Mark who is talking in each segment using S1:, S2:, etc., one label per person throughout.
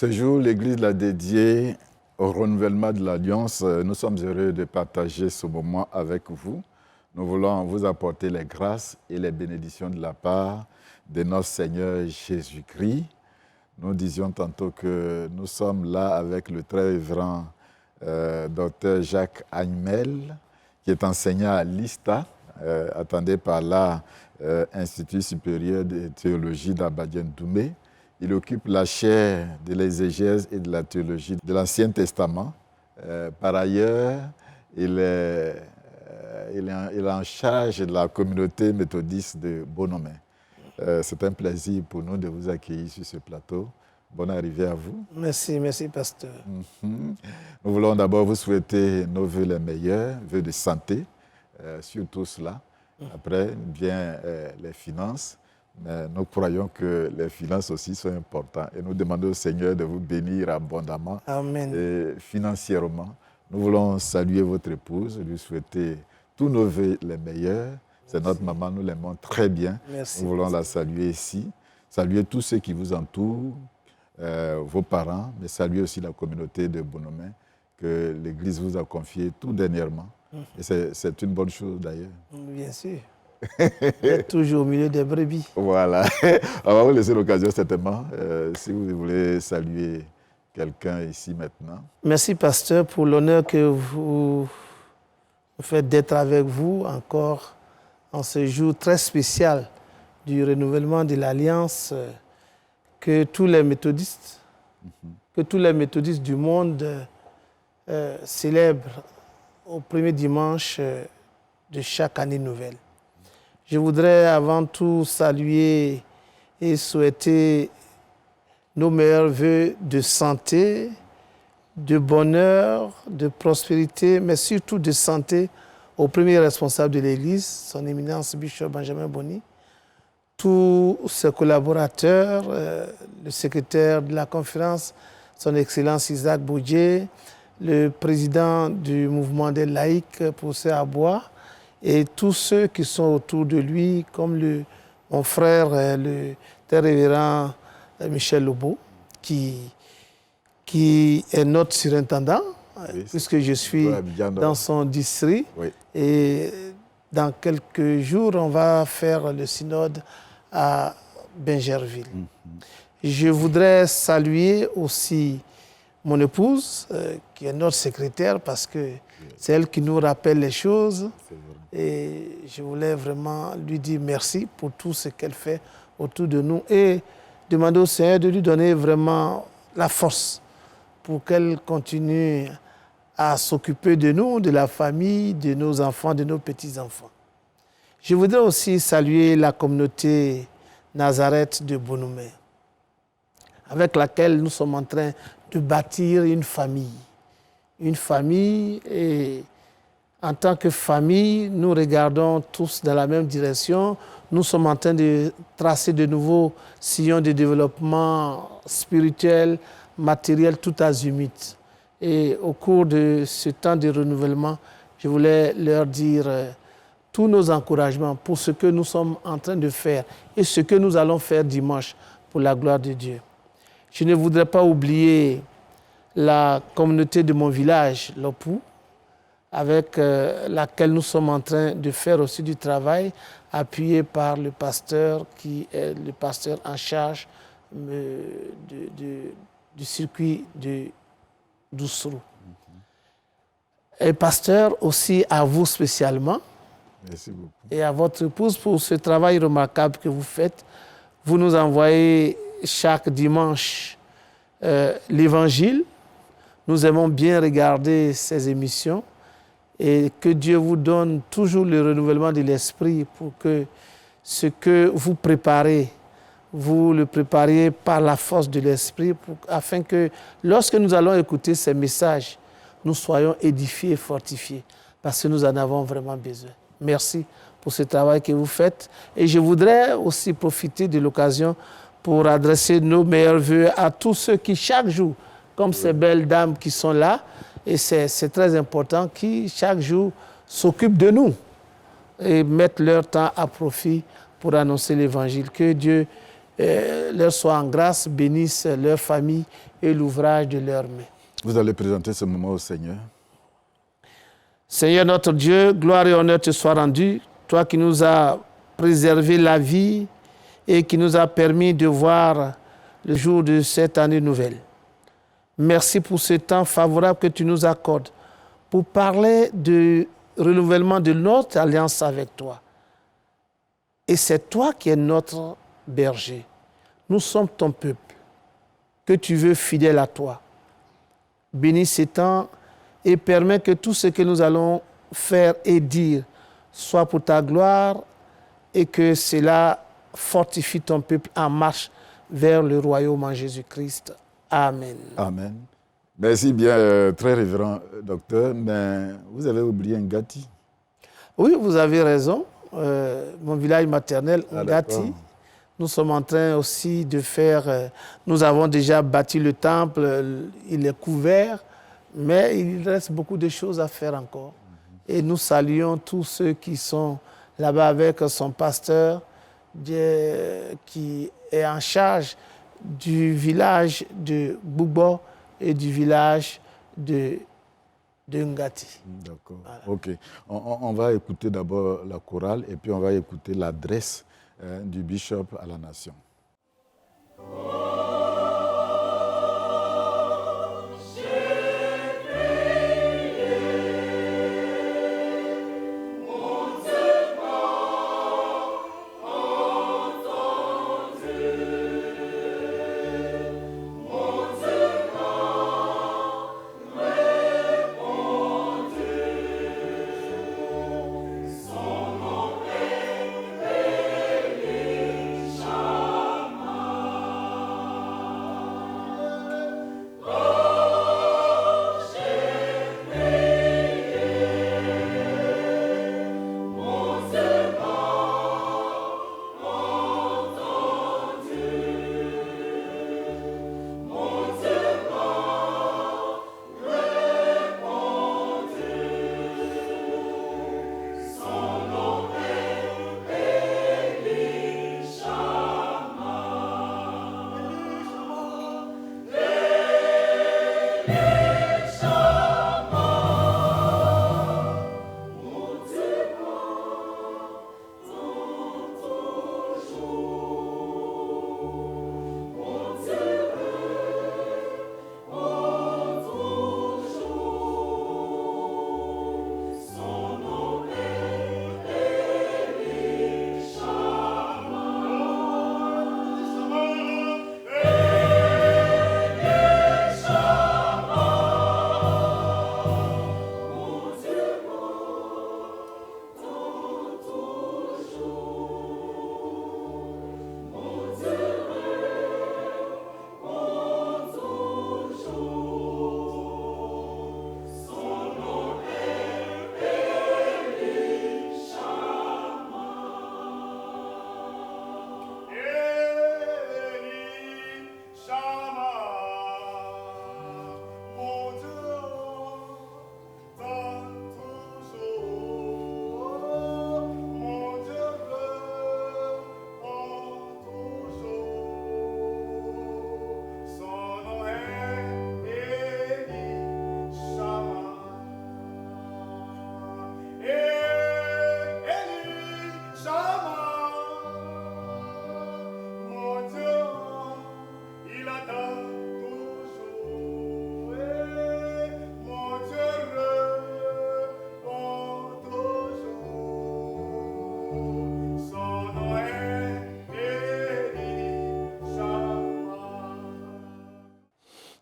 S1: Ce jour, l'Église l'a dédié au renouvellement de l'Alliance. Nous sommes heureux de partager ce moment avec vous. Nous voulons vous apporter les grâces et les bénédictions de la part de notre Seigneur Jésus-Christ. Nous disions tantôt que nous sommes là avec le très révérend Dr Jacques Agnmel, qui est enseignant à l'ISTA, attendez par là, Institut supérieur de théologie d'Abadian-Doumé. Il occupe la chaire de l'exégèse et de la théologie de l'Ancien Testament. Par ailleurs, il est en charge de la communauté méthodiste de Bonomé. C'est un plaisir pour nous de vous accueillir sur ce plateau. Bonne arrivée à vous.
S2: Merci, pasteur.
S1: Nous voulons d'abord vous souhaiter nos vœux les meilleurs, vœux de santé, surtout cela. Après, bien les finances. Mais nous croyons que les finances aussi sont importantes. Et nous demandons au Seigneur de vous bénir abondamment.
S2: Amen.
S1: Et financièrement. Nous voulons saluer votre épouse, lui souhaiter tous nos vœux les meilleurs. C'est notre maman, nous l'aimons très bien.
S2: Merci.
S1: Nous voulons la saluer ici. Saluer tous ceux qui vous entourent, vos parents, mais saluer aussi la communauté de Bonomé que l'Église vous a confiée tout dernièrement. Et c'est une bonne chose d'ailleurs.
S2: Bien sûr. Vous êtes toujours au milieu des brebis.
S1: Voilà. On va vous laisser l'occasion certainement, si vous voulez saluer quelqu'un ici maintenant.
S2: Merci, pasteur, pour l'honneur que vous faites d'être avec vous encore en ce jour très spécial du renouvellement de l'Alliance que tous les méthodistes, du monde célèbrent au premier dimanche de chaque année nouvelle. Je voudrais avant tout saluer et souhaiter nos meilleurs vœux de santé, de bonheur, de prospérité, mais surtout de santé au premier responsable de l'Église, son éminence Bishop Benjamin Boni, tous ses collaborateurs, le secrétaire de la conférence, son Excellence Isaac Boudjé, le président du mouvement des laïcs, Poussé Abois, et tous ceux qui sont autour de lui, comme mon frère, le très révérend Michel Lobo, qui est notre surintendant, oui, puisque je suis dans son district. Oui. Et dans quelques jours, on va faire le synode à Bingerville. Je voudrais saluer aussi mon épouse, qui est notre secrétaire, parce que c'est elle qui nous rappelle les choses. Et je voulais vraiment lui dire merci pour tout ce qu'elle fait autour de nous et demander au Seigneur de lui donner vraiment la force pour qu'elle continue à s'occuper de nous, de la famille, de nos enfants, de nos petits-enfants. Je voudrais aussi saluer la communauté Nazareth de Bonomé, avec laquelle nous sommes en train de bâtir une famille. Une famille, et en tant que famille, nous regardons tous dans la même direction. Nous sommes en train de tracer de nouveaux sillons de développement spirituel, matériel, tout azimut. Et au cours de ce temps de renouvellement, je voulais leur dire tous nos encouragements pour ce que nous sommes en train de faire et ce que nous allons faire dimanche pour la gloire de Dieu. Je ne voudrais pas oublier la communauté de mon village, Lopou, avec laquelle nous sommes en train de faire aussi du travail, appuyé par le pasteur qui est le pasteur en charge du circuit de d'Oussrou. Et pasteur, aussi à vous spécialement.
S1: Merci beaucoup.
S2: Et à votre épouse pour ce travail remarquable que vous faites. Vous nous envoyez chaque dimanche l'Évangile. Nous aimons bien regarder ces émissions et que Dieu vous donne toujours le renouvellement de l'esprit pour que ce que vous préparez, vous le prépariez par la force de l'esprit afin que lorsque nous allons écouter ces messages, nous soyons édifiés et fortifiés parce que nous en avons vraiment besoin. Merci pour ce travail que vous faites et je voudrais aussi profiter de l'occasion pour adresser nos meilleurs vœux à tous ceux qui chaque jour, comme ces belles dames qui sont là, et c'est très important, qui chaque jour s'occupent de nous et mettent leur temps à profit pour annoncer l'Évangile. Que Dieu leur soit en grâce, bénisse leur famille et l'ouvrage de leurs mains.
S1: Vous allez présenter ce moment au Seigneur.
S2: Seigneur notre Dieu, gloire et honneur te soient rendus, toi qui nous as préservé la vie et qui nous a permis de voir le jour de cette année nouvelle. Merci pour ce temps favorable que tu nous accordes pour parler du renouvellement de notre alliance avec toi. Et c'est toi qui es notre berger. Nous sommes ton peuple, que tu veux fidèle à toi. Bénis ces temps et permets que tout ce que nous allons faire et dire soit pour ta gloire et que cela fortifie ton peuple en marche vers le royaume en Jésus-Christ. Amen.
S1: Amen. Merci bien, très révérend docteur, mais vous avez oublié Ngati.
S2: Oui, vous avez raison. Mon village maternel, Ngati,
S1: d'accord.
S2: nous sommes en train aussi de faire... nous avons déjà bâti le temple, il est couvert, mais il reste beaucoup de choses à faire encore. Et nous saluons tous ceux qui sont là-bas avec son pasteur qui est en charge du village de Boubo et du village de Ngati.
S1: D'accord, voilà. Ok. On va écouter d'abord la chorale et puis on va écouter l'adresse du bishop à la nation.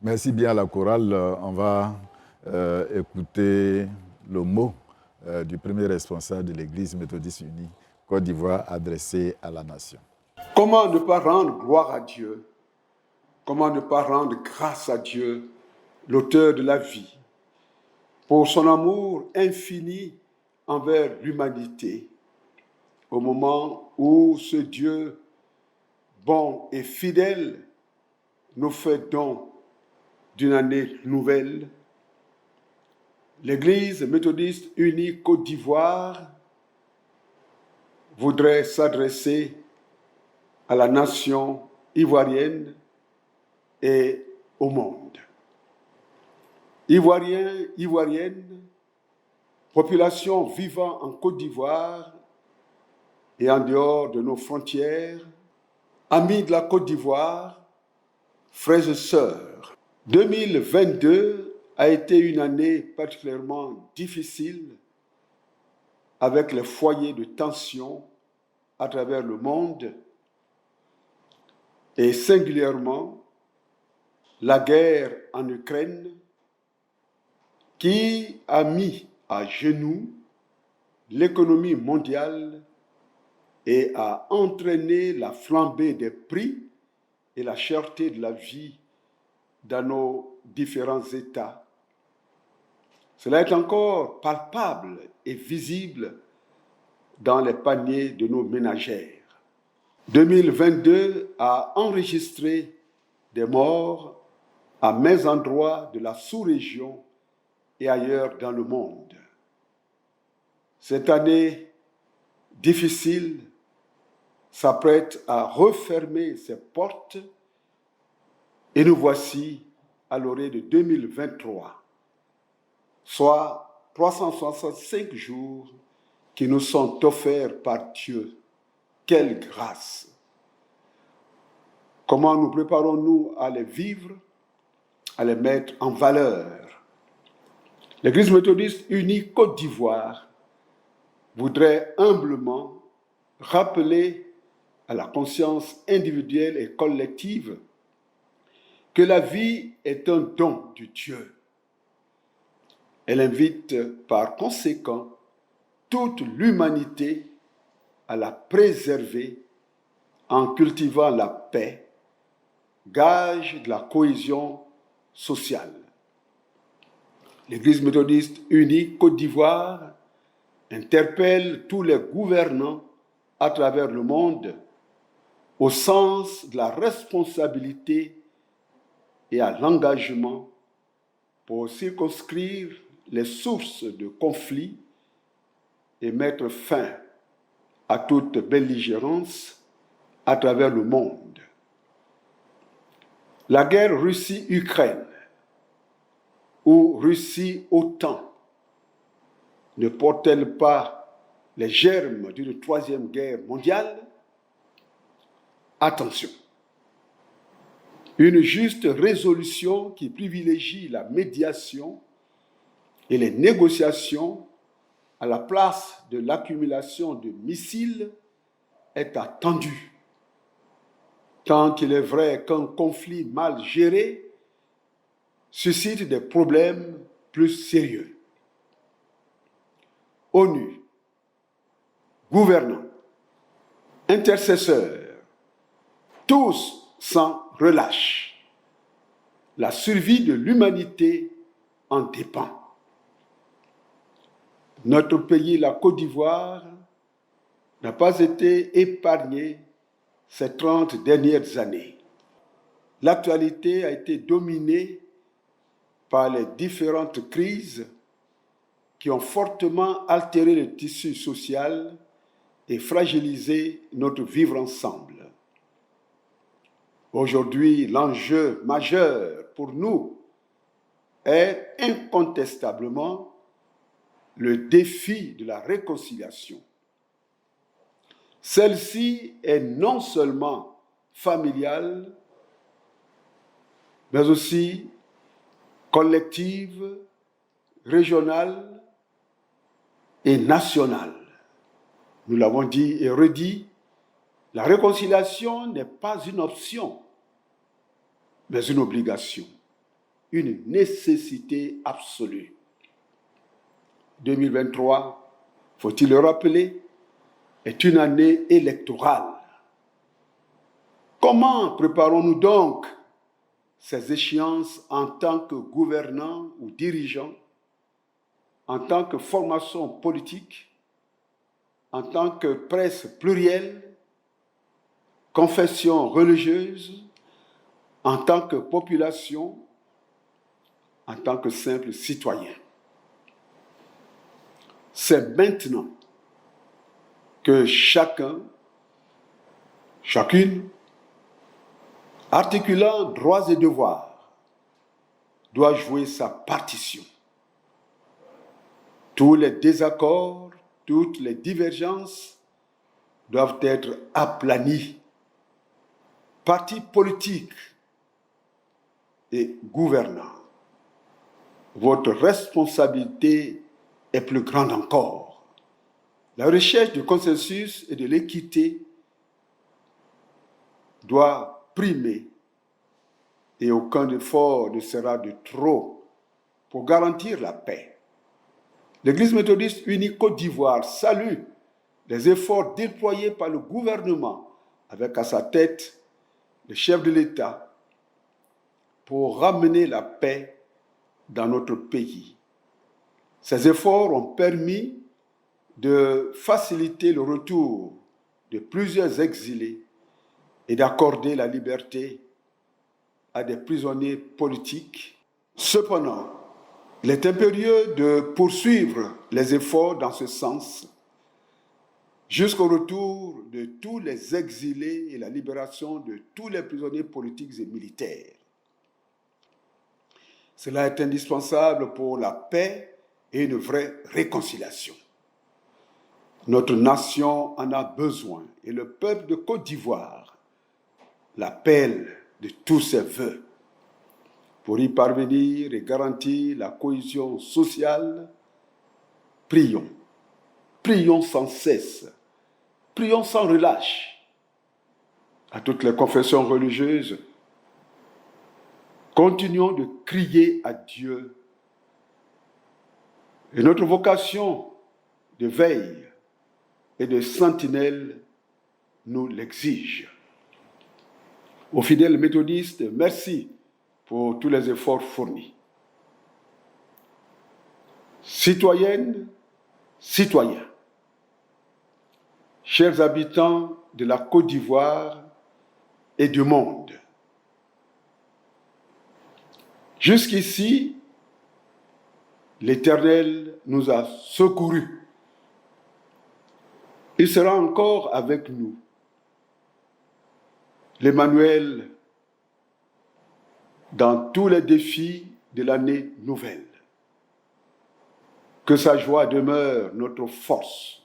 S1: Merci bien à la chorale. On va écouter le mot du premier responsable de l'Église méthodiste unie Côte d'Ivoire adressé à la nation.
S3: Comment ne pas rendre gloire à Dieu? Comment ne pas rendre grâce à Dieu, l'auteur de la vie, pour son amour infini envers l'humanité, au moment où ce Dieu bon et fidèle nous fait don d'une année nouvelle. L'Église méthodiste unie Côte d'Ivoire voudrait s'adresser à la nation ivoirienne et au monde. Ivoiriens, Ivoiriennes, population vivant en Côte d'Ivoire et en dehors de nos frontières, amis de la Côte d'Ivoire, frères et sœurs, 2022 a été une année particulièrement difficile avec les foyers de tension à travers le monde et singulièrement la guerre en Ukraine qui a mis à genoux l'économie mondiale et a entraîné la flambée des prix et la cherté de la vie dans nos différents États. Cela est encore palpable et visible dans les paniers de nos ménagères. 2022 a enregistré des morts à maints endroits de la sous-région et ailleurs dans le monde. Cette année difficile s'apprête à refermer ses portes et nous voici à l'orée de 2023, soit 365 jours qui nous sont offerts par Dieu. Quelle grâce! Comment nous préparons-nous à les vivre, à les mettre en valeur? L'Église méthodiste unie Côte d'Ivoire voudrait humblement rappeler à la conscience individuelle et collective que la vie est un don de Dieu. Elle invite par conséquent toute l'humanité à la préserver en cultivant la paix, gage de la cohésion sociale. L'Église méthodiste unie Côte d'Ivoire interpelle tous les gouvernants à travers le monde au sens de la responsabilité et à l'engagement pour circonscrire les sources de conflits et mettre fin à toute belligérance à travers le monde. La guerre Russie-Ukraine ou Russie-OTAN ne porte-t-elle pas les germes d'une troisième guerre mondiale? Attention, une juste résolution qui privilégie la médiation et les négociations à la place de l'accumulation de missiles est attendue, tant il est vrai qu'un conflit mal géré suscite des problèmes plus sérieux. ONU, gouvernants, intercesseurs, tous sans relâche. La survie de l'humanité en dépend. Notre pays, la Côte d'Ivoire, n'a pas été épargné ces 30 dernières années. L'actualité a été dominée par les différentes crises qui ont fortement altéré le tissu social et fragilisé notre vivre ensemble. Aujourd'hui, l'enjeu majeur pour nous est incontestablement le défi de la réconciliation. Celle-ci est non seulement familiale, mais aussi collective, régionale et nationale. Nous l'avons dit et redit, la réconciliation n'est pas une option, mais une obligation, une nécessité absolue. 2023, faut-il le rappeler, est une année électorale. Comment préparons-nous donc ces échéances en tant que gouvernants ou dirigeants, en tant que formation politique, en tant que presse plurielle, confession religieuse, en tant que population, en tant que simple citoyen? C'est maintenant que chacune, articulant droits et devoirs, doit jouer sa partition. Tous les désaccords, toutes les divergences doivent être aplanis. Partis politiques et gouvernants, votre responsabilité est plus grande encore. La recherche du consensus et de l'équité doit primer et aucun effort ne sera de trop pour garantir la paix. L'Église méthodiste unie Côte d'Ivoire salue les efforts déployés par le gouvernement avec à sa tête le chef de l'État pour ramener la paix dans notre pays. Ces efforts ont permis de faciliter le retour de plusieurs exilés et d'accorder la liberté à des prisonniers politiques. Cependant, il est impérieux de poursuivre les efforts dans ce sens jusqu'au retour de tous les exilés et la libération de tous les prisonniers politiques et militaires. Cela est indispensable pour la paix et une vraie réconciliation. Notre nation en a besoin et le peuple de Côte d'Ivoire l'appelle de tous ses voeux. Pour y parvenir et garantir la cohésion sociale, prions. Prions sans cesse. Prions sans relâche. À toutes les confessions religieuses, continuons de crier à Dieu. Et notre vocation de veille et de sentinelle nous l'exige. Aux fidèles méthodistes, merci pour tous les efforts fournis. Citoyennes, citoyens, chers habitants de la Côte d'Ivoire et du monde, jusqu'ici, l'Éternel nous a secourus. Il sera encore avec nous. L'Emmanuel dans tous les défis de l'année nouvelle. Que sa joie demeure notre force.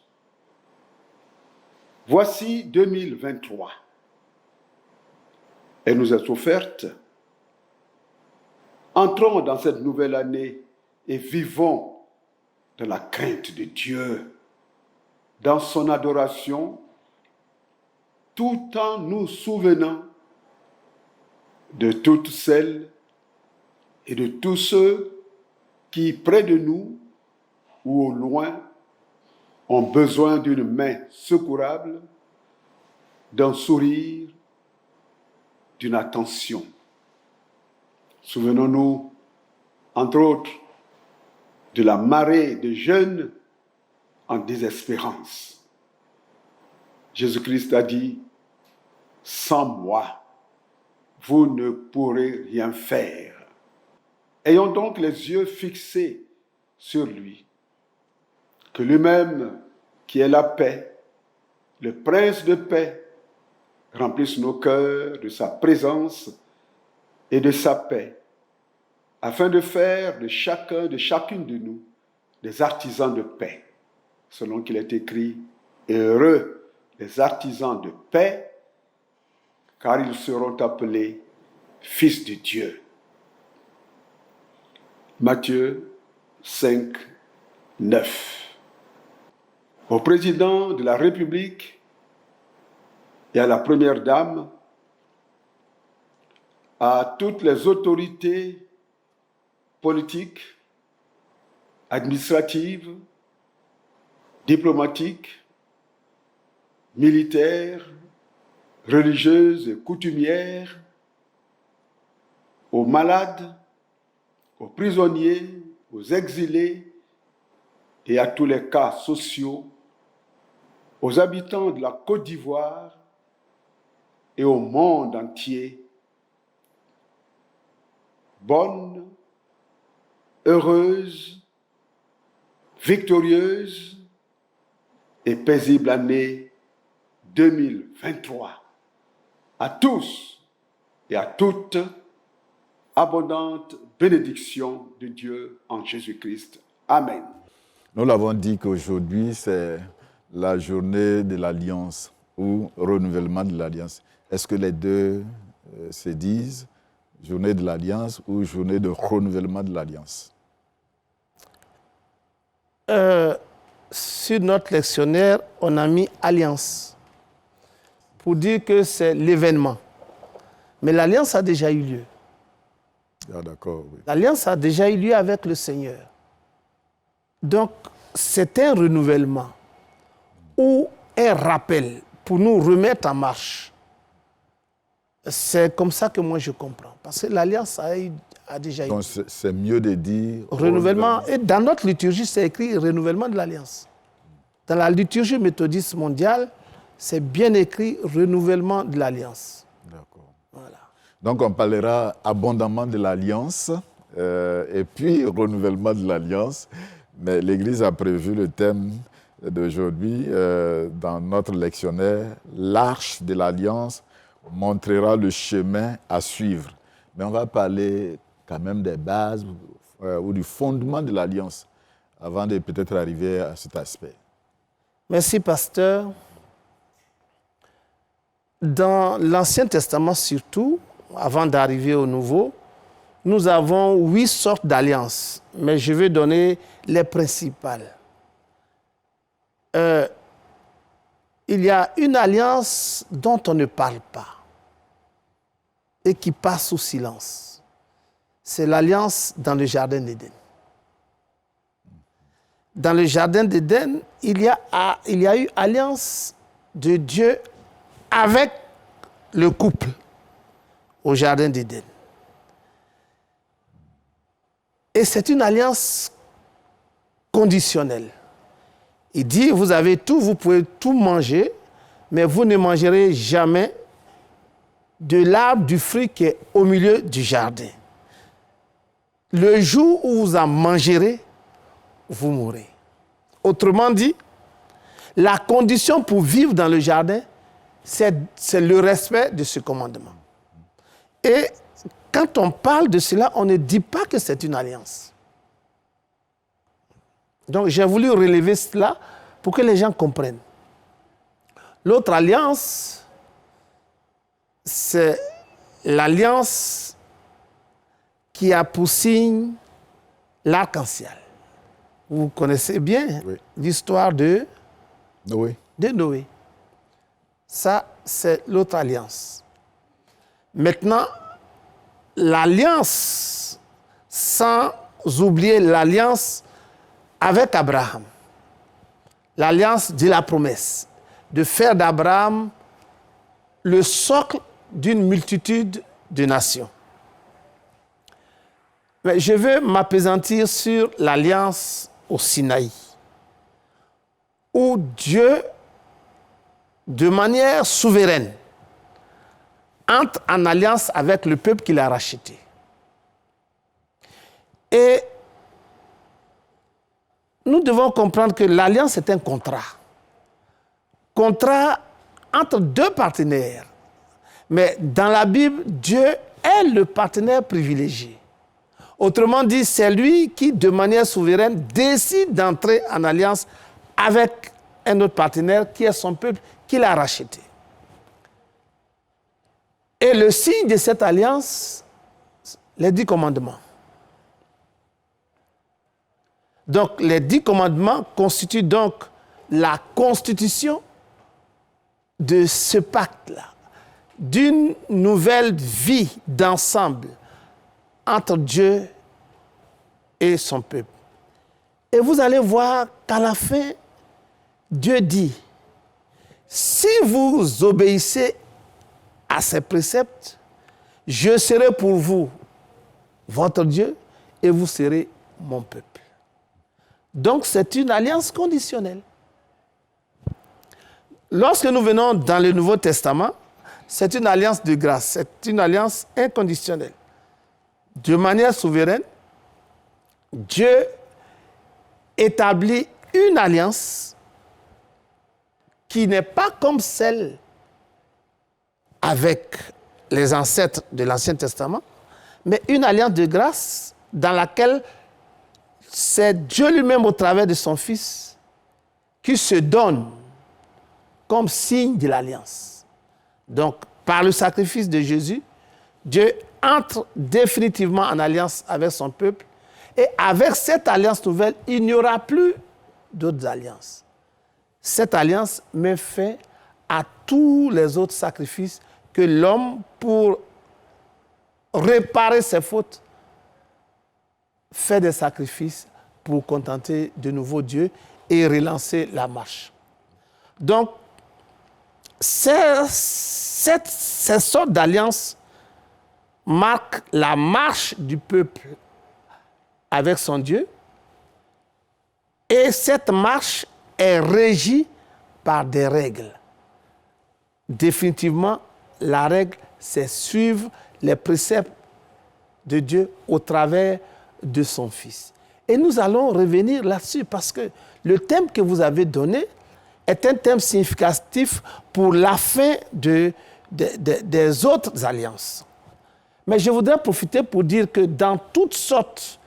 S3: Voici 2023. Elle nous est offerte. Entrons dans cette nouvelle année et vivons dans la crainte de Dieu, dans son adoration, tout en nous souvenant de toutes celles et de tous ceux qui, près de nous ou au loin, ont besoin d'une main secourable, d'un sourire, d'une attention. Souvenons-nous, entre autres, de la marée de jeunes en désespérance. Jésus-Christ a dit, « Sans moi, vous ne pourrez rien faire. » Ayons donc les yeux fixés sur lui, que lui-même, qui est la paix, le prince de paix, remplisse nos cœurs de sa présence et de sa paix, afin de faire de chacun, de chacune de nous, des artisans de paix, selon qu'il est écrit, « Heureux les artisans de paix, car ils seront appelés fils de Dieu. » Matthieu 5, 9. Au président de la République et à la première dame, à toutes les autorités politiques, administratives, diplomatiques, militaires, religieuses et coutumières, aux malades, aux prisonniers, aux exilés et à tous les cas sociaux, aux habitants de la Côte d'Ivoire et au monde entier. Bonne, heureuse, victorieuse et paisible année 2023. À tous et à toutes, abondante bénédiction de Dieu en Jésus-Christ. Amen.
S1: Nous l'avons dit qu'aujourd'hui, c'est la journée de l'Alliance ou renouvellement de l'Alliance. Est-ce que les deux se disent journée de l'Alliance ou journée de renouvellement de l'Alliance?
S2: Sur notre lectionnaire, on a mis alliance pour dire que c'est l'événement. Mais l'alliance a déjà eu lieu.
S1: Ah, d'accord, oui.
S2: L'alliance a déjà eu lieu avec le Seigneur. Donc, c'est un renouvellement ou un rappel pour nous remettre en marche. C'est comme ça que moi je comprends. Parce que l'alliance a déjà eu lieu.
S1: Donc, c'est mieux de dire...
S2: Renouvellement. Et dans notre liturgie, c'est écrit renouvellement de l'alliance. Dans la liturgie méthodiste mondiale, c'est bien écrit renouvellement de l'alliance.
S1: D'accord.
S2: Voilà.
S1: Donc, on parlera abondamment de l'Alliance et puis renouvellement de l'Alliance. Mais l'Église a prévu le thème d'aujourd'hui dans notre lectionnaire. L'Arche de l'Alliance montrera le chemin à suivre. Mais on va parler quand même des bases ou du fondement de l'Alliance avant de peut-être arriver à cet aspect.
S2: Merci, pasteur. Dans l'Ancien Testament surtout, avant d'arriver au Nouveau, nous avons 8 sortes d'alliances, mais je vais donner les principales. Il y a une alliance dont on ne parle pas et qui passe sous silence. C'est l'alliance dans le Jardin d'Éden. Dans le Jardin d'Éden, il y a eu alliance de Dieu avec le couple au Jardin d'Éden. Et c'est une alliance conditionnelle. Il dit, vous avez tout, vous pouvez tout manger, mais vous ne mangerez jamais de l'arbre du fruit qui est au milieu du jardin. Le jour où vous en mangerez, vous mourrez. Autrement dit, la condition pour vivre dans le jardin, c'est le respect de ce commandement. Et quand on parle de cela, on ne dit pas que c'est une alliance. Donc j'ai voulu relever cela pour que les gens comprennent. L'autre alliance, c'est l'alliance qui a pour signe l'arc-en-ciel. Vous connaissez bien l'histoire de Noé. Ça, c'est l'autre alliance. Maintenant, l'alliance, sans oublier l'alliance avec Abraham. L'alliance de la promesse, de faire d'Abraham le socle d'une multitude de nations. Mais je veux m'appesantir sur l'alliance au Sinaï, où Dieu, de manière souveraine, entre en alliance avec le peuple qu'il a racheté. Et nous devons comprendre que l'alliance est un contrat. Contrat entre deux partenaires. Mais dans la Bible, Dieu est le partenaire privilégié. Autrement dit, c'est lui qui, de manière souveraine, décide d'entrer en alliance avec un autre partenaire qui est son peuple, qu'il a racheté. Et le signe de cette alliance, les 10 commandements. Donc, les 10 commandements constituent donc la constitution de ce pacte-là, d'une nouvelle vie d'ensemble entre Dieu et son peuple. Et vous allez voir qu'à la fin, Dieu dit, si vous obéissez à ces préceptes, je serai pour vous votre Dieu et vous serez mon peuple. Donc c'est une alliance conditionnelle. Lorsque nous venons dans le Nouveau Testament, c'est une alliance de grâce, c'est une alliance inconditionnelle. De manière souveraine, Dieu établit une alliance qui n'est pas comme celle avec les ancêtres de l'Ancien Testament, mais une alliance de grâce dans laquelle c'est Dieu lui-même au travers de son Fils qui se donne comme signe de l'alliance. Donc, par le sacrifice de Jésus, Dieu entre définitivement en alliance avec son peuple. Et avec cette alliance nouvelle, il n'y aura plus d'autres alliances. Cette alliance met fin à tous les autres sacrifices que l'homme, pour réparer ses fautes, fait des sacrifices pour contenter de nouveau Dieu et relancer la marche. Donc, ces sortes d'alliances marquent la marche du peuple avec son Dieu, et cette marche est régie par des règles. Définitivement, la règle, c'est suivre les préceptes de Dieu au travers de son Fils. Et nous allons revenir là-dessus parce que le thème que vous avez donné est un thème significatif pour la fin des autres alliances. Mais je voudrais profiter pour dire que dans toutes sortes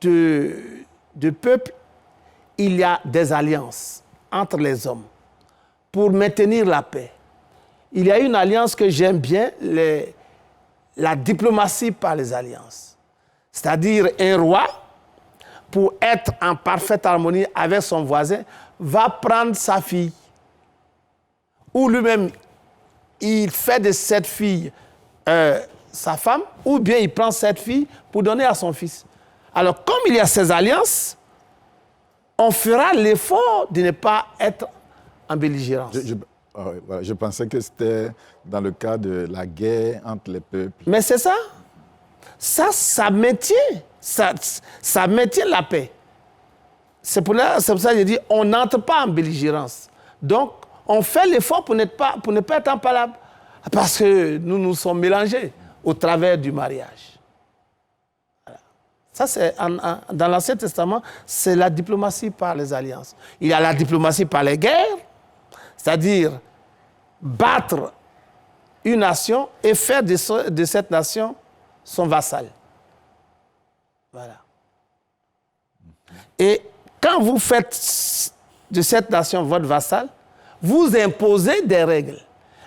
S2: de peuples, il y a des alliances entre les hommes pour maintenir la paix. Il y a une alliance que j'aime bien, la diplomatie par les alliances. C'est-à-dire un roi, pour être en parfaite harmonie avec son voisin, va prendre sa fille. Ou lui-même, il fait de cette fille sa femme, ou bien il prend cette fille pour donner à son fils. Alors, comme il y a ces alliances, on fera l'effort de ne pas être en belligérance.
S1: Je pensais que c'était dans le cas de la guerre entre les peuples.
S2: Mais c'est ça. Ça maintient. Ça maintient la paix. C'est pour ça que je dis, on n'entre pas en belligérance. Donc, on fait l'effort pour ne pas être en palabre. Parce que nous nous sommes mélangés au travers du mariage. Voilà. Ça, c'est dans l'Ancien Testament, c'est la diplomatie par les alliances. Il y a la diplomatie par les guerres, c'est-à-dire battre une nation et faire de cette nation son vassal. Voilà. Et quand vous faites de cette nation votre vassal, vous imposez des règles.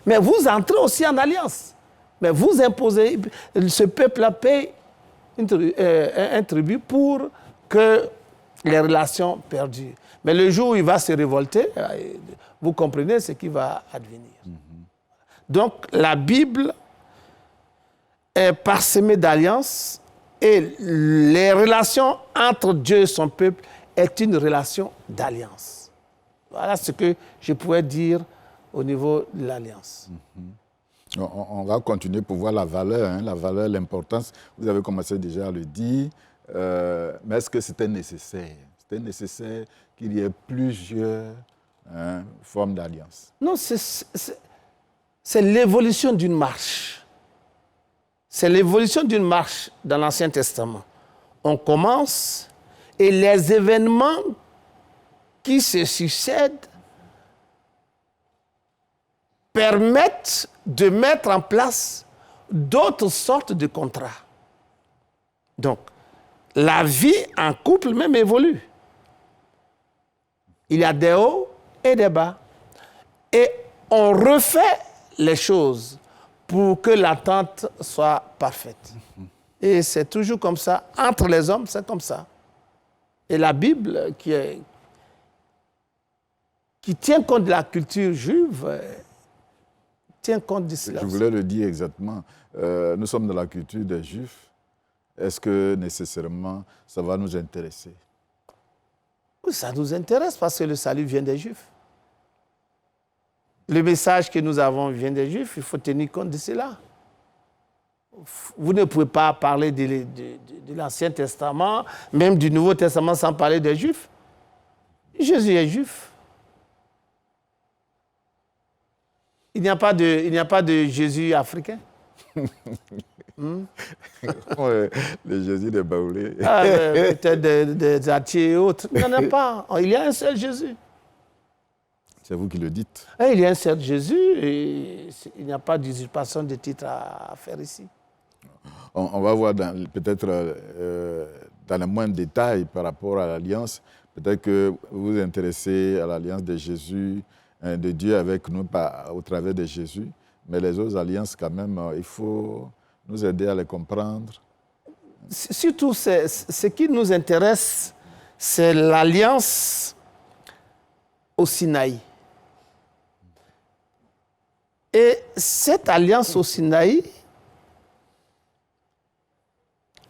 S2: Mais vous entrez aussi en alliance. Mais vous imposez, ce peuple-là paye un tribut pour que les relations perdurent. Mais le jour où il va se révolter, vous comprenez ce qui va advenir. Donc la Bible est parsemée d'alliances et les relations entre Dieu et son peuple est une relation d'alliance. Voilà ce que je pourrais dire au niveau de l'alliance.
S1: On va continuer pour voir la valeur, l'importance. Vous avez commencé déjà à le dire. Mais est-ce que c'était nécessaire? C'était nécessaire qu'il y ait plusieurs formes d'alliance?
S2: Non, c'est l'évolution d'une marche. C'est l'évolution d'une marche dans l'Ancien Testament. On commence et les événements qui se succèdent permettent de mettre en place d'autres sortes de contrats. Donc, la vie en couple même évolue. Il y a des hauts et des bas. Et on refait les choses pour que l'attente soit parfaite. Et c'est toujours comme ça. Entre les hommes, c'est comme ça. Et la Bible, qui tient compte de la culture juive, tient compte de cela.
S1: Je voulais le dire exactement. Nous sommes dans la culture des Juifs. Est-ce que nécessairement ça va nous intéresser?
S2: Oui, ça nous intéresse parce que le salut vient des Juifs. Le message que nous avons vient des Juifs, il faut tenir compte de cela. Vous ne pouvez pas parler de l'Ancien Testament, même du Nouveau Testament sans parler des Juifs. Jésus est juif. Il n'y a pas de Jésus africain.
S1: Ouais, le Jésus des Baoulés.
S2: Peut-être des Atiers et autres. Il n'y en a pas. Il y a un seul Jésus.
S1: C'est vous qui le dites.
S2: Et il y a un seul Jésus et il n'y a pas d'usurpation de titre à faire ici.
S1: on va voir peut-être dans le moindre détail par rapport à l'alliance. Peut-être que vous vous intéressez à l'alliance de Jésus, de Dieu avec nous au travers de Jésus. Mais les autres alliances, quand même, il faut nous aider à les comprendre.
S2: Surtout, ce qui nous intéresse, c'est l'alliance au Sinaï. Et cette alliance au Sinaï,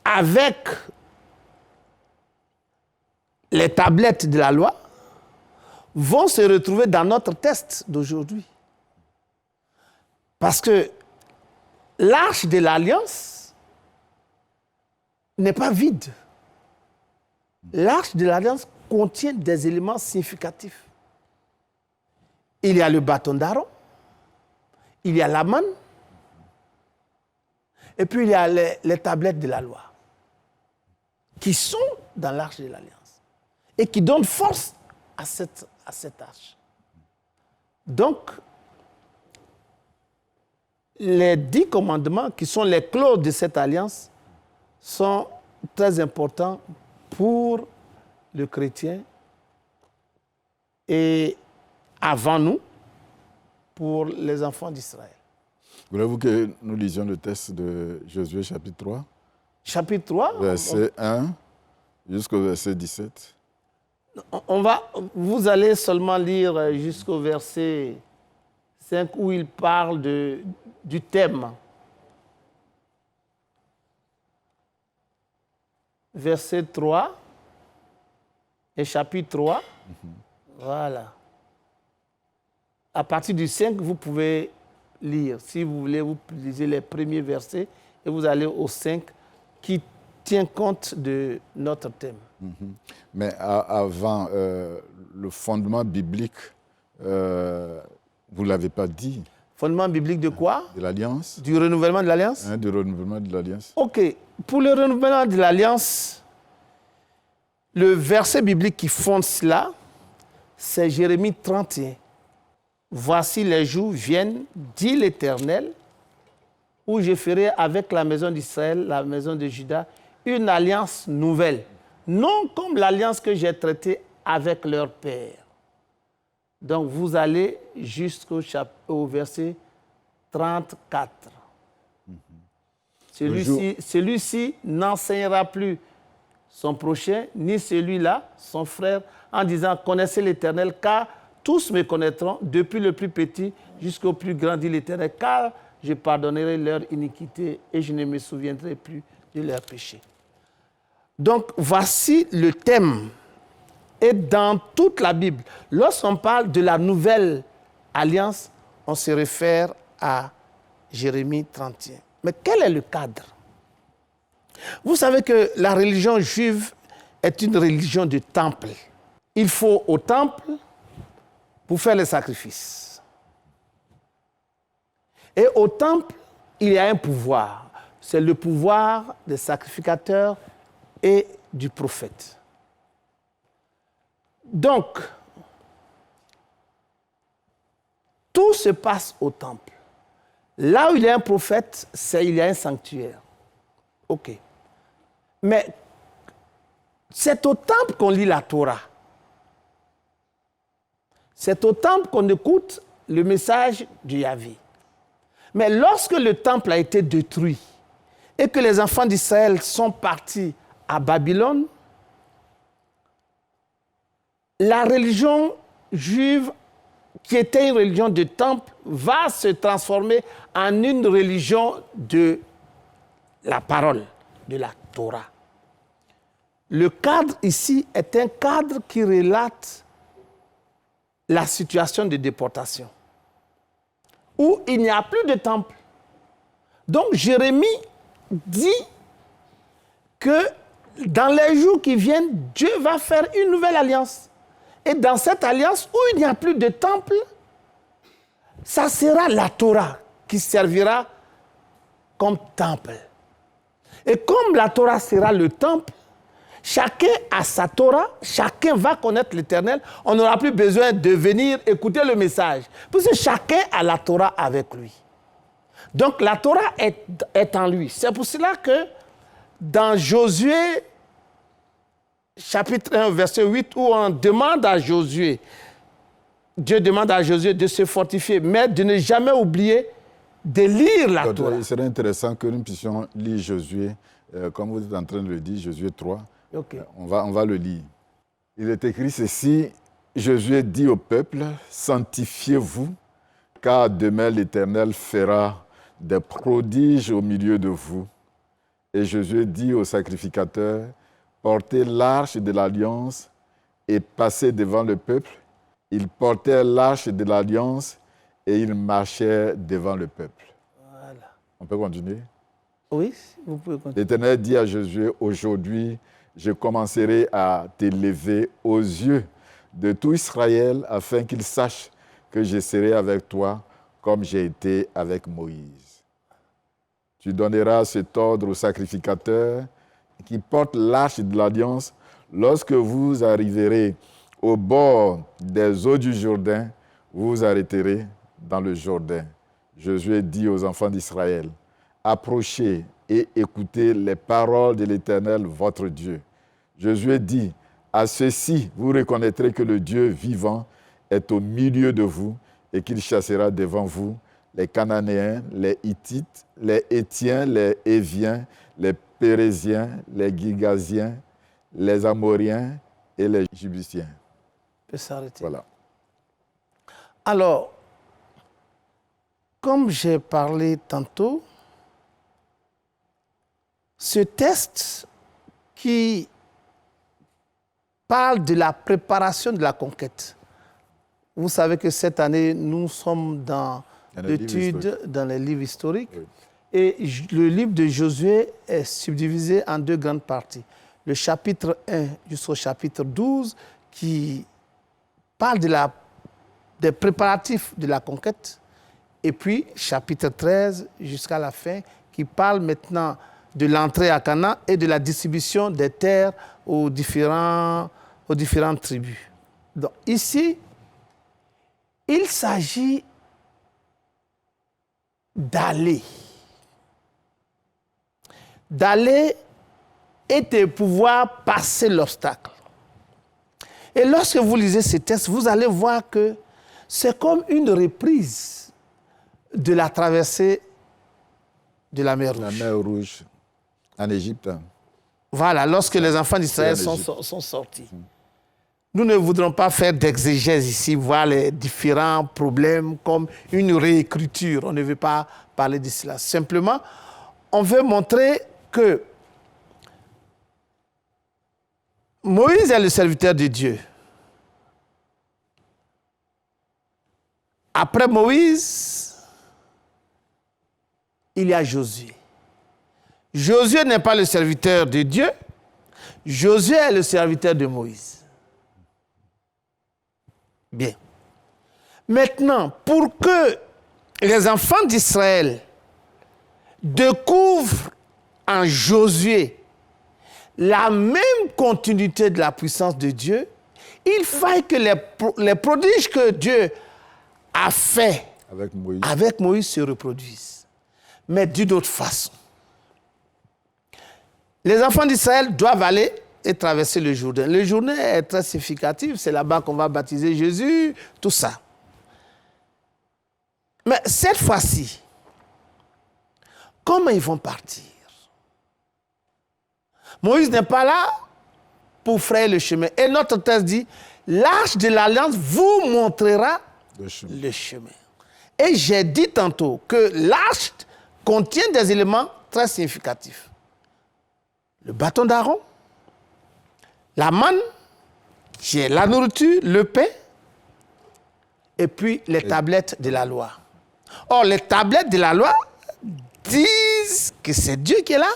S2: avec les tablettes de la loi, vont se retrouver dans notre texte d'aujourd'hui. Parce que l'arche de l'alliance n'est pas vide. L'arche de l'alliance contient des éléments significatifs. Il y a le bâton d'Aaron, il y a la manne, et puis il y a les tablettes de la loi, qui sont dans l'arche de l'alliance et qui donnent force à cette arche. Donc, les 10 commandements, qui sont les clauses de cette alliance, sont très importants pour le chrétien et avant nous, pour les enfants d'Israël.
S1: Voulez-vous que nous lisions le texte de Josué chapitre 3 ?
S2: Chapitre 3.
S1: Verset 1 jusqu'au verset 17.
S2: Vous allez seulement lire jusqu'au verset 5 où il parle du thème. Verset 3 et chapitre 3. Voilà. À partir du 5, vous pouvez lire. Si vous voulez, vous lisez les premiers versets et vous allez au 5 qui tient compte de notre thème.
S1: Mais avant, le fondement biblique, vous ne l'avez pas dit.
S2: Fondement biblique de quoi?
S1: De l'alliance.
S2: Du renouvellement de l'alliance?
S1: Du renouvellement de l'alliance.
S2: OK. Pour le renouvellement de l'alliance, le verset biblique qui fonde cela, c'est Jérémie 31. Voici les jours viennent, dit l'Éternel, où je ferai avec la maison d'Israël, la maison de Juda, une alliance nouvelle. Non comme l'alliance que j'ai traitée avec leur père. Donc vous allez jusqu'au verset 34. Celui-ci n'enseignera plus son prochain, ni celui-là, son frère, en disant « Connaissez l'Éternel, car tous me connaîtront, depuis le plus petit jusqu'au plus grand, dit l'Éternel, car je pardonnerai leur iniquité et je ne me souviendrai plus de leurs péchés. » Donc, voici le thème. Et dans toute la Bible, lorsqu'on parle de la nouvelle alliance, on se réfère à Jérémie 31. Mais quel est le cadre? Vous savez que la religion juive est une religion de temple. Il faut au temple pour faire les sacrifices. Et au temple, il y a un pouvoir. C'est le pouvoir des sacrificateurs et du prophète. Donc, tout se passe au temple. Là où il y a un prophète, il y a un sanctuaire. OK. Mais c'est au temple qu'on lit la Torah. C'est au temple qu'on écoute le message de Yahvé. Mais lorsque le temple a été détruit et que les enfants d'Israël sont partis à Babylone, la religion juive, qui était une religion de temple, va se transformer en une religion de la parole, de la Torah. Le cadre ici est un cadre qui relate la situation de déportation, où il n'y a plus de temple. Donc Jérémie dit que dans les jours qui viennent, Dieu va faire une nouvelle alliance. Et dans cette alliance où il n'y a plus de temple, ça sera la Torah qui servira comme temple. Et comme la Torah sera le temple, chacun a sa Torah, chacun va connaître l'Éternel. On n'aura plus besoin de venir écouter le message, parce que chacun a la Torah avec lui. Donc la Torah est en lui. C'est pour cela que dans Josué, chapitre 1, verset 8, où on demande à Josué, Dieu demande à Josué de se fortifier, mais de ne jamais oublier de lire la Torah.
S1: Il serait intéressant que nous puissions lire Josué, comme vous êtes en train de le dire, Josué 3.
S2: Okay.
S1: On va le lire. Il est écrit ceci, Josué dit au peuple, sanctifiez-vous, car demain l'Éternel fera des prodiges au milieu de vous. Et Josué dit aux sacrificateurs, portez l'arche de l'alliance et passez devant le peuple. Ils portèrent l'arche de l'alliance et ils marchaient devant le peuple.
S2: Voilà.
S1: On peut continuer?
S2: Oui, vous pouvez continuer.
S1: L'Éternel dit à Josué, aujourd'hui, je commencerai à t'élever aux yeux de tout Israël afin qu'ils sachent que je serai avec toi comme j'ai été avec Moïse. Tu donneras cet ordre aux sacrificateurs qui portent l'arche de l'alliance. Lorsque vous arriverez au bord des eaux du Jourdain, vous vous arrêterez dans le Jourdain. Josué dit aux enfants d'Israël, approchez et écoutez les paroles de l'Éternel, votre Dieu. Josué dit, à ceci, vous reconnaîtrez que le Dieu vivant est au milieu de vous et qu'il chassera devant vous les Cananéens, les Hittites, les Hétiens, les Éviens, les Péréziens, les Girgasiens, les Amoriens et les Jébusiens.
S2: On peut s'arrêter.
S1: Voilà.
S2: Alors, comme j'ai parlé tantôt, ce texte qui parle de la préparation de la conquête. Vous savez que cette année, nous sommes dans l'étude dans les livres historiques. Oui. Et le livre de Josué est subdivisé en deux grandes parties. Le chapitre 1 jusqu'au chapitre 12 qui parle des préparatifs de la conquête. Et puis, chapitre 13 jusqu'à la fin qui parle maintenant de l'entrée à Canaan et de la distribution des terres aux différentes tribus. Donc ici, il s'agit d'aller et de pouvoir passer l'obstacle. Et lorsque vous lisez ces textes, vous allez voir que c'est comme une reprise de la traversée de la mer Rouge.
S1: La mer Rouge, en Égypte.
S2: Voilà, lorsque les enfants d'Israël sont sortis. Nous ne voudrons pas faire d'exégèse ici, voir les différents problèmes comme une réécriture. On ne veut pas parler de cela. Simplement, on veut montrer que Moïse est le serviteur de Dieu. Après Moïse, il y a Josué. Josué n'est pas le serviteur de Dieu. Josué est le serviteur de Moïse. Bien. Maintenant, pour que les enfants d'Israël découvrent en Josué la même continuité de la puissance de Dieu, il faille que les prodiges que Dieu a faits avec Moïse se reproduisent. Mais d'une autre façon. Les enfants d'Israël doivent aller et traverser le Jourdain. Le Jourdain est très significatif, c'est là-bas qu'on va baptiser Jésus, tout ça. Mais cette fois-ci, comment ils vont partir? Moïse n'est pas là pour frayer le chemin. Et notre texte dit, l'arche de l'alliance vous montrera le chemin. Et j'ai dit tantôt que l'arche contient des éléments très significatifs. Le bâton d'Aaron, la manne, qui est la nourriture, le pain, et puis les tablettes de la loi. Or, les tablettes de la loi disent que c'est Dieu qui est là,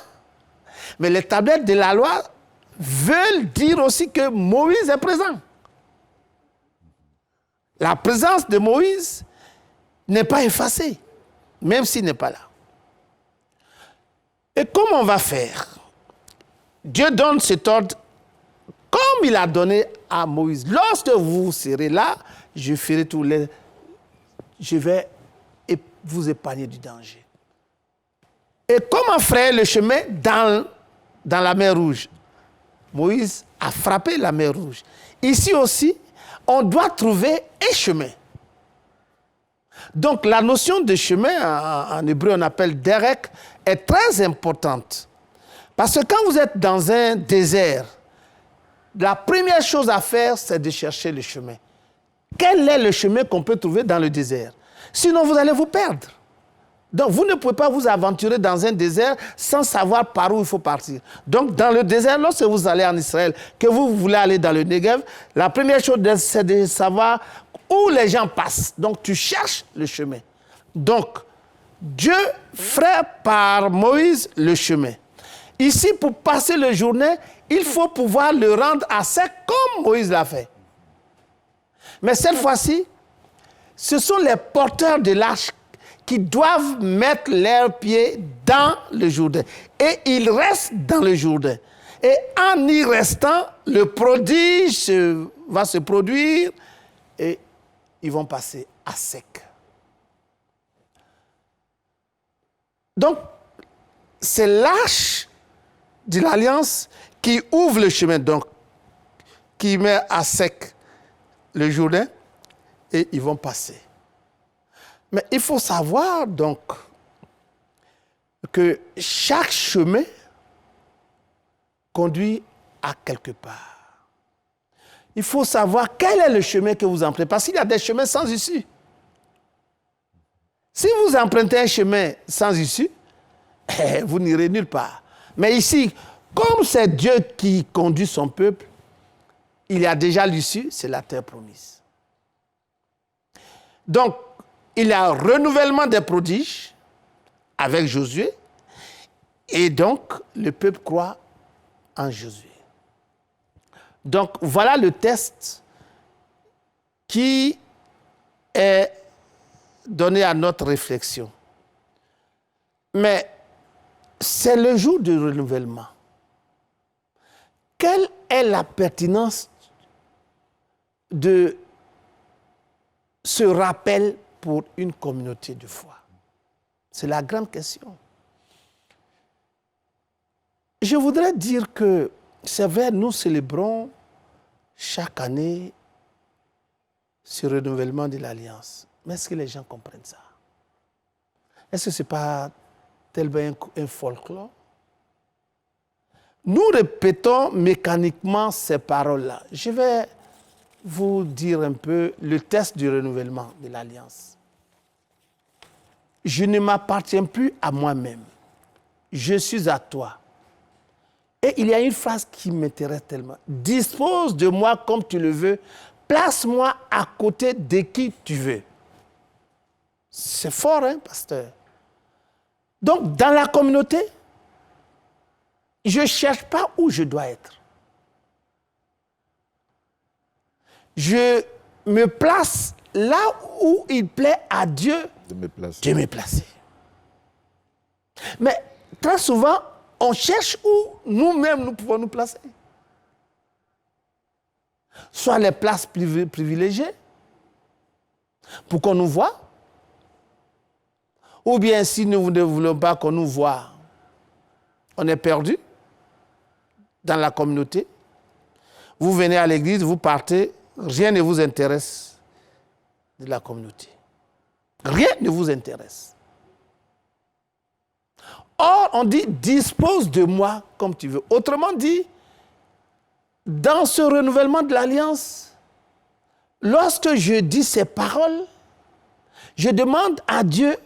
S2: mais les tablettes de la loi veulent dire aussi que Moïse est présent. La présence de Moïse n'est pas effacée, même s'il n'est pas là. Et comment on va faire? Dieu donne cet ordre comme il a donné à Moïse. Lorsque vous serez là, je ferai tout je vais vous épargner du danger. Et comment frayer le chemin dans la mer Rouge? Moïse a frappé la mer Rouge. Ici aussi, on doit trouver un chemin. Donc la notion de chemin, en hébreu on appelle derek, est très importante. Parce que quand vous êtes dans un désert, la première chose à faire, c'est de chercher le chemin. Quel est le chemin qu'on peut trouver dans le désert? Sinon, vous allez vous perdre. Donc, vous ne pouvez pas vous aventurer dans un désert sans savoir par où il faut partir. Donc, dans le désert, lorsque vous allez en Israël, que vous voulez aller dans le Negev, la première chose, c'est de savoir où les gens passent. Donc, tu cherches le chemin. Donc, Dieu fraye par Moïse le chemin. Ici, pour passer le journée, il faut pouvoir le rendre à sec comme Moïse l'a fait. Mais cette fois-ci, ce sont les porteurs de l'arche qui doivent mettre leurs pieds dans le Jourdain. Et ils restent dans le Jourdain. Et en y restant, le prodige va se produire et ils vont passer à sec. Donc, c'est l'arche de l'Alliance qui ouvre le chemin, donc, qui met à sec le Jourdain et ils vont passer. Mais il faut savoir donc que chaque chemin conduit à quelque part. Il faut savoir quel est le chemin que vous empruntez, parce qu'il y a des chemins sans issue. Si vous empruntez un chemin sans issue, vous n'irez nulle part. Mais ici, comme c'est Dieu qui conduit son peuple, il y a déjà l'issue, c'est la terre promise. Donc, il y a un renouvellement des prodiges avec Josué, et donc le peuple croit en Josué. Donc, voilà le test qui est donné à notre réflexion. Mais c'est le jour du renouvellement. Quelle est la pertinence de ce rappel pour une communauté de foi? C'est la grande question. Je voudrais dire que, c'est vrai, nous célébrons chaque année ce renouvellement de l'Alliance. Mais est-ce que les gens comprennent ça? Est-ce que ce n'est pas tellement un folklore? Nous répétons mécaniquement ces paroles-là. Je vais vous dire un peu le test du renouvellement de l'Alliance. Je ne m'appartiens plus à moi-même. Je suis à toi. Et il y a une phrase qui m'intéresse tellement. Dispose de moi comme tu le veux. Place-moi à côté de qui tu veux. C'est fort, hein, pasteur? Donc, dans la communauté, je ne cherche pas où je dois être. Je me place là où il plaît à Dieu de me placer. Mais très souvent, on cherche où nous-mêmes nous pouvons nous placer. Soit les places privilégiées, pour qu'on nous voie, ou bien si nous ne voulons pas qu'on nous voie, on est perdu dans la communauté. Vous venez à l'église, vous partez, rien ne vous intéresse de la communauté. Rien ne vous intéresse. Or, on dit, dispose de moi comme tu veux. Autrement dit, dans ce renouvellement de l'Alliance, lorsque je dis ces paroles, je demande à Dieu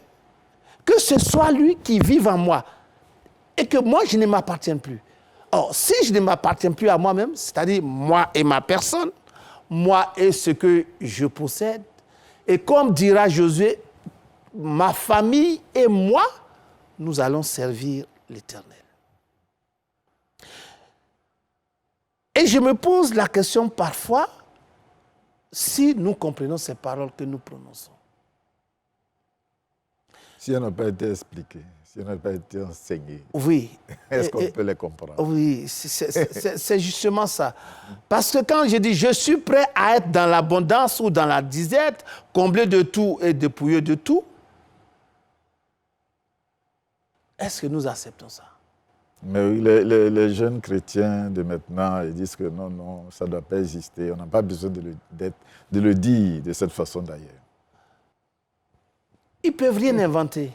S2: que ce soit lui qui vive en moi et que moi, je ne m'appartienne plus. Or, si je ne m'appartiens plus à moi-même, c'est-à-dire moi et ma personne, moi et ce que je possède, et comme dira Josué, ma famille et moi, nous allons servir l'Éternel. Et je me pose la question parfois, si nous comprenons ces paroles que nous prononçons.
S1: Si elles n'ont pas été expliquées, si elles n'ont pas été enseignées,
S2: oui.
S1: Est-ce qu'on peut les comprendre?
S2: Oui, c'est justement ça. Parce que quand je dis je suis prêt à être dans l'abondance ou dans la disette, comblé de tout et dépouillé de tout, Est-ce que nous acceptons ça?
S1: Mais oui, les jeunes chrétiens de maintenant, ils disent que non, ça ne doit pas exister. On n'a pas besoin de le dire de cette façon d'ailleurs.
S2: Ils ne peuvent rien inventer.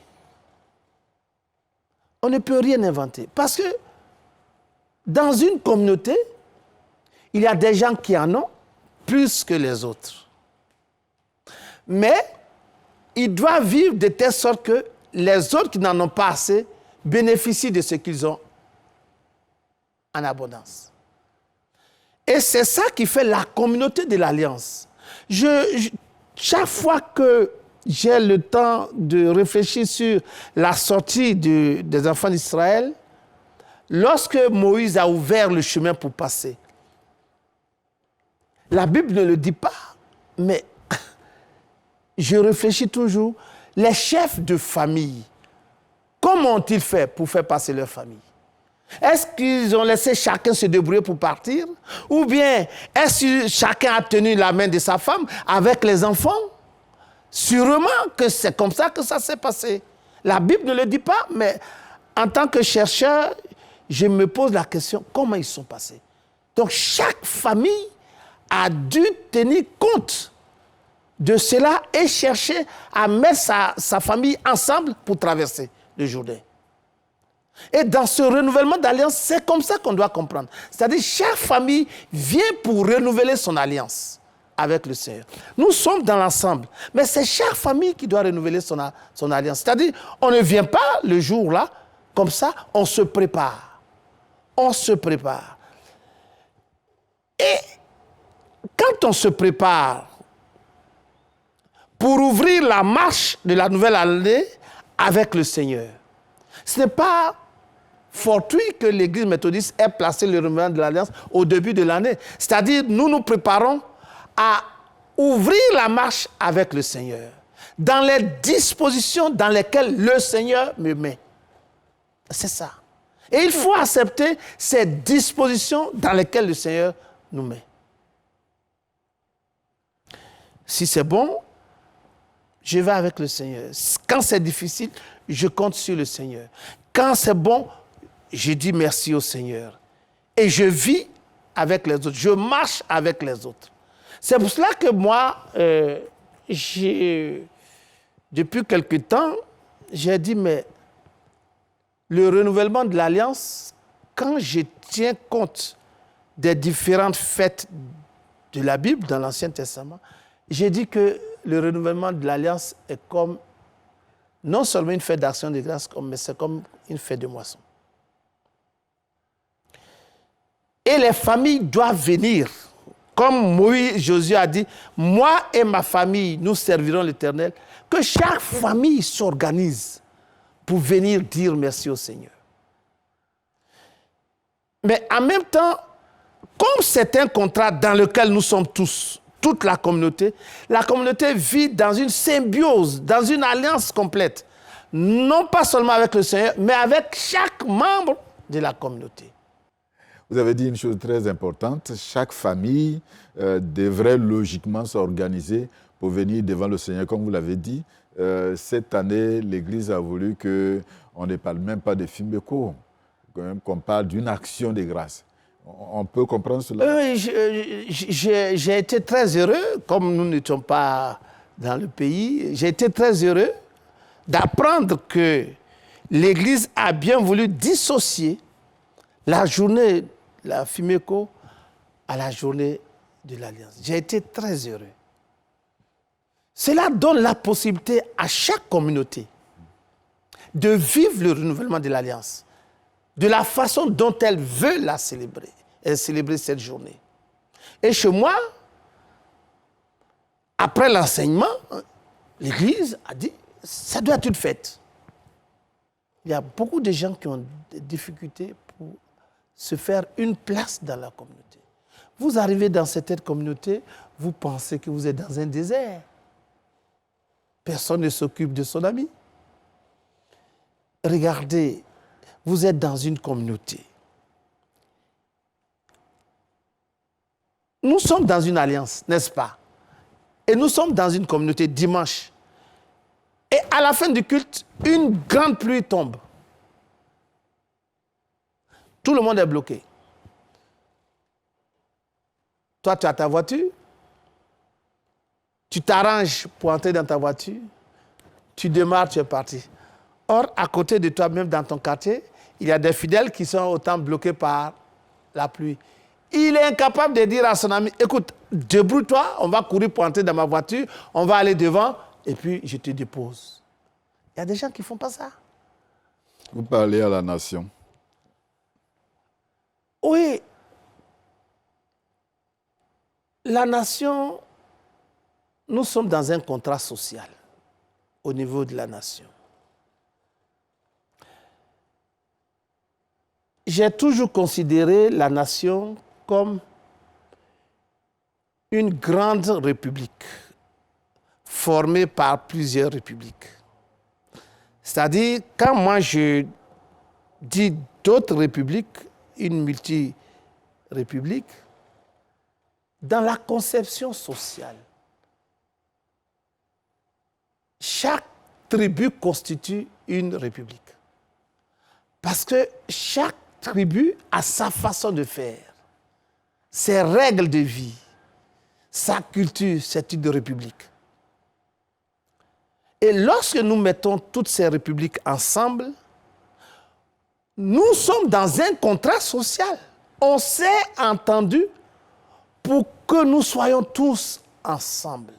S2: On ne peut rien inventer. Parce que dans une communauté, il y a des gens qui en ont plus que les autres. Mais ils doivent vivre de telle sorte que les autres qui n'en ont pas assez bénéficient de ce qu'ils ont en abondance. Et c'est ça qui fait la communauté de l'Alliance. Chaque fois que j'ai le temps de réfléchir sur la sortie des enfants d'Israël, lorsque Moïse a ouvert le chemin pour passer, la Bible ne le dit pas, mais je réfléchis toujours, les chefs de famille, comment ont-ils fait pour faire passer leur famille? Est-ce qu'ils ont laissé chacun se débrouiller pour partir? Ou bien, est-ce que chacun a tenu la main de sa femme avec les enfants? Sûrement que c'est comme ça que ça s'est passé. La Bible ne le dit pas, mais en tant que chercheur, je me pose la question, comment ils sont passés? Donc, chaque famille a dû tenir compte de cela et chercher à mettre sa famille ensemble pour traverser le Jourdain. Et dans ce renouvellement d'alliance, c'est comme ça qu'on doit comprendre. C'est-à-dire chaque famille vient pour renouveler son alliance avec le Seigneur. Nous sommes dans l'ensemble, mais c'est chaque famille qui doit renouveler son alliance. C'est-à-dire, on ne vient pas le jour-là, comme ça, on se prépare. On se prépare. Et quand on se prépare pour ouvrir la marche de la nouvelle année avec le Seigneur, ce n'est pas fortuit que l'Église méthodiste ait placé le renouvellement de l'Alliance au début de l'année. C'est-à-dire, nous nous préparons à ouvrir la marche avec le Seigneur, dans les dispositions dans lesquelles le Seigneur me met. C'est ça. Et il faut accepter ces dispositions dans lesquelles le Seigneur nous met. Si c'est bon, je vais avec le Seigneur. Quand c'est difficile, je compte sur le Seigneur. Quand c'est bon, je dis merci au Seigneur. Et je vis avec les autres. Je marche avec les autres. C'est pour cela que moi, depuis quelque temps, j'ai dit, mais le renouvellement de l'Alliance, quand je tiens compte des différentes fêtes de la Bible dans l'Ancien Testament, j'ai dit que le renouvellement de l'Alliance est comme, non seulement une fête d'action de grâce, mais c'est comme une fête de moisson. Et les familles doivent venir. Comme Moïse, Josué a dit, moi et ma famille, nous servirons l'Éternel. Que chaque famille s'organise pour venir dire merci au Seigneur. Mais en même temps, comme c'est un contrat dans lequel nous sommes tous, toute la communauté vit dans une symbiose, dans une alliance complète. Non pas seulement avec le Seigneur, mais avec chaque membre de la communauté.
S1: Vous avez dit une chose très importante, chaque famille devrait logiquement s'organiser pour venir devant le Seigneur. Comme vous l'avez dit, cette année, l'Église a voulu qu'on ne parle même pas de Fimbeko, qu'on parle d'une action de grâce. On peut comprendre cela?
S2: Oui, j'ai été très heureux, comme nous n'étions pas dans le pays, j'ai été très heureux d'apprendre que l'Église a bien voulu dissocier la journée, la Fimbeko, à la journée de l'Alliance. J'ai été très heureux. Cela donne la possibilité à chaque communauté de vivre le renouvellement de l'Alliance de la façon dont elle veut la célébrer. Elle célébrer cette journée. Et chez moi, après l'enseignement, l'Église a dit, ça doit être une fête. Il y a beaucoup de gens qui ont des difficultés pour se faire une place dans la communauté. Vous arrivez dans cette communauté, vous pensez que vous êtes dans un désert. Personne ne s'occupe de son ami. Regardez, vous êtes dans une communauté. Nous sommes dans une alliance, n'est-ce pas? Et nous sommes dans une communauté dimanche. Et à la fin du culte, une grande pluie tombe. Tout le monde est bloqué. Toi, tu as ta voiture. Tu t'arranges pour entrer dans ta voiture. Tu démarres, tu es parti. Or, à côté de toi, même dans ton quartier, il y a des fidèles qui sont autant bloqués par la pluie. Il est incapable de dire à son ami, écoute, débrouille-toi, on va courir pour entrer dans ma voiture, on va aller devant, et puis je te dépose. Il y a des gens qui ne font pas ça.
S1: Vous parlez à la nation.
S2: Oui. La nation, nous sommes dans un contrat social au niveau de la nation. J'ai toujours considéré la nation comme une grande république formée par plusieurs républiques. C'est-à-dire, quand moi je dis d'autres républiques, une multi-république, dans la conception sociale, chaque tribu constitue une république. Parce que chaque tribu a sa façon de faire, ses règles de vie, sa culture, c'est une république. Et lorsque nous mettons toutes ces républiques ensemble, nous sommes dans un contrat social. On s'est entendu pour que nous soyons tous ensemble.